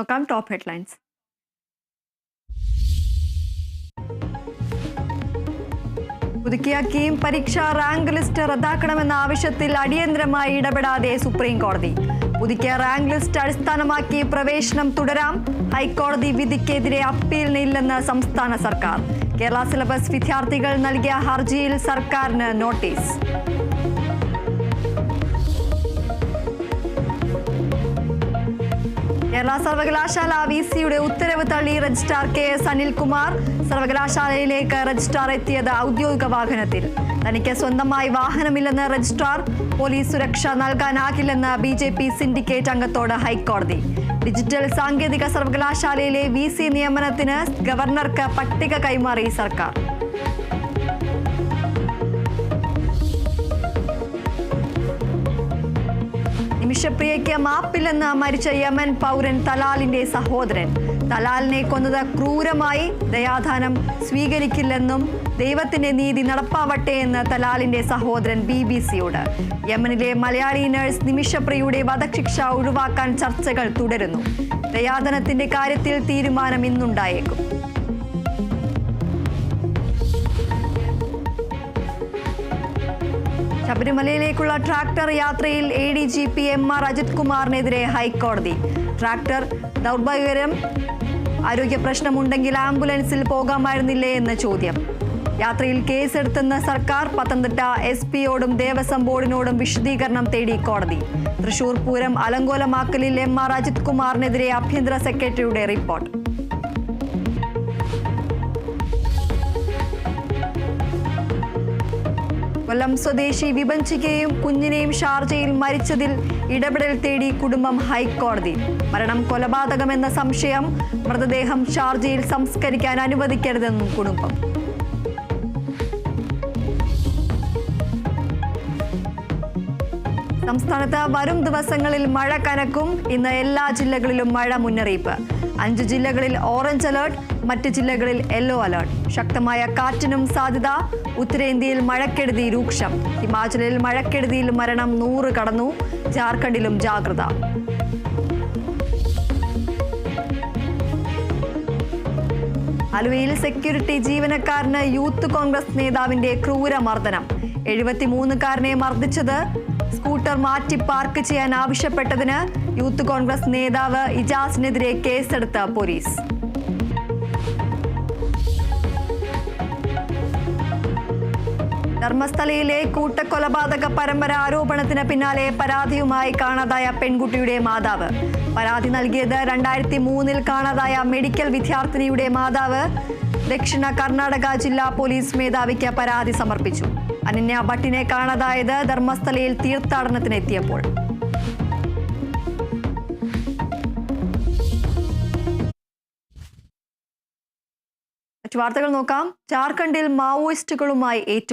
നോക്കാം top headlines. പുതുക്കിയ കീം പരീക്ഷാ റാങ്ക് ലിസ്റ്റ് റദ്ദാക്കണമെന്ന ആവശ്യത്തിൽ അടിയന്തരമായി ഇടപെടാതെ സുപ്രീം കോടതി. പുതുക്കിയ റാങ്ക് ലിസ്റ്റ് അടിസ്ഥാനമാക്കി പ്രവേശനം തുടരാം. ഹൈക്കോടതി വിധിക്കെതിരെ അപ്പീലിനില്ലെന്ന് സംസ്ഥാന സർക്കാർ. കേരള സിലബസ് വിദ്യാർത്ഥികൾ നൽകിയ ഹർജിയിൽ സർക്കാരിന് നോട്ടീസ്. കേരള സർവകലാശാല വിസിയുടെ ഉത്തരവ് തള്ളി രജിസ്ട്രാർ KS അനിൽകുമാർ. സർവകലാശാലയിലേക്ക് രജിസ്ട്രാർ എത്തിയത് ഔദ്യോഗിക വാഹനത്തിൽ. തനിക്ക് സ്വന്തമായി വാഹനമില്ലെന്ന് രജിസ്ട്രാർ. പോലീസ് സുരക്ഷ നൽകാനാകില്ലെന്ന് BJP സിൻഡിക്കേറ്റ് അംഗത്തോട് ഹൈക്കോടതി. ഡിജിറ്റൽ സാങ്കേതിക സർവകലാശാലയിലെ VC നിയമനത്തിന് ഗവർണർക്ക് പട്ടിക കൈമാറി സർക്കാർ. നിമിഷപ്രിയയ്ക്ക് മാപ്പില്ലെന്ന് മരിച്ച യമൻ പൗരൻ തലാലിന്റെ സഹോദരൻ. തലാലിനെ കൊന്നത് ക്രൂരമായി, ദയാദാനം സ്വീകരിക്കില്ലെന്നും ദൈവത്തിന്റെ നീതി നടപ്പാവട്ടെ എന്ന് തലാലിന്റെ സഹോദരൻ BBC-യോട്. യമനിലെ മലയാളി നഴ്സ് നിമിഷപ്രിയയുടെ വധശിക്ഷ ഒഴിവാക്കാൻ ചർച്ചകൾ തുടരുന്നു. ദയാദാനത്തിന്റെ കാര്യത്തിൽ തീരുമാനം ഇന്നുണ്ടായേക്കും. ശബരിമലയിലേക്കുള്ള ട്രാക്ടർ യാത്രയിൽ ADGP MR അജിത് കുമാറിനെതിരെ ഹൈക്കോടതി. ട്രാക്ടർ ദൗർഭാഗ്യകരം, ആരോഗ്യ പ്രശ്നമുണ്ടെങ്കിൽ ആംബുലൻസിൽ പോകാമായിരുന്നില്ലേ എന്ന ചോദ്യം. യാത്രയിൽ കേസെടുത്തെന്ന് സർക്കാർ. പത്തനംതിട്ട SP-യോടും ദേവസ്വം ബോർഡിനോടും വിശദീകരണം തേടി കോടതി. തൃശൂർ പൂരം അലങ്കോലമാക്കലിൽ MR അജിത് കുമാറിനെതിരെ ആഭ്യന്തര സെക്രട്ടറിയുടെ റിപ്പോർട്ട്. കൊല്ലം സ്വദേശി വിഭജിക്കുകയും കുഞ്ഞിനെയും ഷാർജയിൽ മരിച്ചതിൽ ഇടപെടൽ തേടി കുടുംബം ഹൈക്കോടതി. മരണം കൊലപാതകമെന്ന സംശയം. മൃതദേഹം ഷാർജയിൽ സംസ്കരിക്കാൻ അനുവദിക്കരുതെന്നും കുടുംബം. സംസ്ഥാനത്ത് വരും ദിവസങ്ങളിൽ മഴ കനക്കും. ഇന്ന് എല്ലാ ജില്ലകളിലും മഴ മുന്നറിയിപ്പ്. 5 ജില്ലകളിൽ ഓറഞ്ച് അലേർട്ട്, മറ്റ് ജില്ലകളിൽ യെല്ലോ അലേർട്ട്. ശക്തമായ കാറ്റിനും സാധ്യത. ഉത്തരേന്ത്യയിൽ മഴക്കെടുതി രൂക്ഷം. ഹിമാചലിൽ മഴക്കെടുതിയിൽ മരണം 100 കടന്നു. ജാർഖണ്ഡിലും ജാഗ്രത. ആലുവയിൽ സെക്യൂരിറ്റി ജീവനക്കാരന് യൂത്ത് കോൺഗ്രസ് നേതാവിന്റെ ക്രൂരമർദ്ദനം. 73-കാരനെ മർദ്ദിച്ചത് സ്കൂട്ടർ മാറ്റി പാർക്ക് ചെയ്യാൻ ആവശ്യപ്പെട്ടതിന്. യൂത്ത് കോൺഗ്രസ് നേതാവ് ഇജാസിനെതിരെ കേസെടുത്ത പോലീസ്. ധർമ്മസ്ഥലയിലെ കൂട്ടക്കൊലപാതക പരമ്പര ആരോപണത്തിന് പിന്നാലെ പരാതിയുമായി കാണാതായ പെൺകുട്ടിയുടെ മാതാവ്. പരാതി നൽകിയത് 2003-ൽ കാണാതായ മെഡിക്കൽ വിദ്യാർത്ഥിനിയുടെ മാതാവ്. ദക്ഷിണ കർണാടക ജില്ലാ പോലീസ് മേധാവിക്ക് പരാതി സമർപ്പിച്ചു. അനന്യ ഭട്ടിനെ കാണാതായത് ധർമ്മസ്ഥലയിൽ തീർത്ഥാടനത്തിനെത്തിയപ്പോൾ. മറ്റു വാർത്തകൾ നോക്കാം. ജാർഖണ്ഡിൽ മാവോയിസ്റ്റുകളുമായി ഏറ്റുമുട്ടൽ.